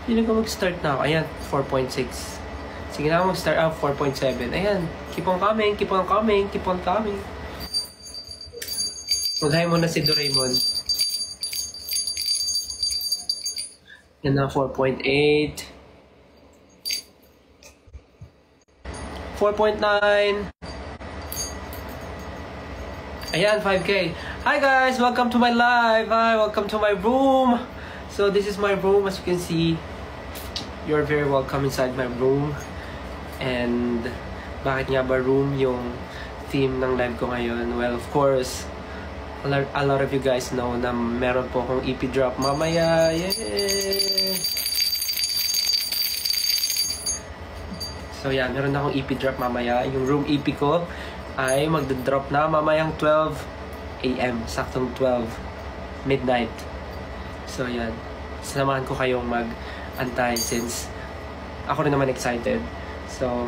Feeling ko mag-start na ako. Ayan, 4.6. Sige na ako mag-start out, 4.7. Ayan, keep on coming, keep on coming, keep on coming. Mag-hi muna si Doraemon. Yan na, 4.8. 4.9. Ayan, 5K. Hi guys, welcome to my live. Hi, welcome to my room. So this is my room, as you can see. You're very welcome inside my room. And bakit nga ba room yung theme ng live ko ngayon? Well, of course, a lot of you guys know na meron po akong EP drop mamaya. Yay! So yeah, meron akong EP drop mamaya. Yung room EP ko ay magdodrop na mamayang 12 AM. Saktong 12 midnight. So yan, sinamahan ko kayong mag-antay since ako rin naman excited. So,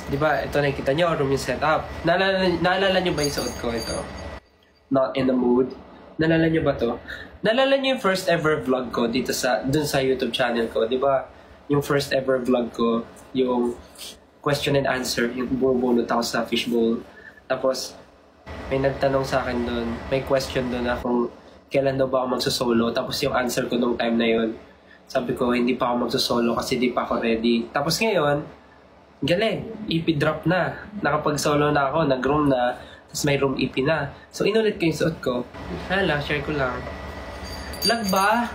di ba, ito nakikita nyo, room yung setup. Naalala nyo ba yung suot ko ito? Not in the mood. Naalala nyo ba to? Naalala nyo yung first ever vlog ko dito dun sa YouTube channel ko, di ba? Yung first ever vlog ko, yung question and answer, yung bumubunot ako sa fishbowl. Tapos, may nagtanong sa akin dun, may question dun na kung kailan daw ba ako magsusolo. Tapos yung answer ko nung time na yun, sabi ko, hindi pa ako magsusolo kasi di pa ako ready. Tapos ngayon, galing, EP drop na. Nakapag-solo na ako, nag-room na, tapos may room EP na. So, inulit ko yung suot ko. Hala, share ko lang. Lag ba?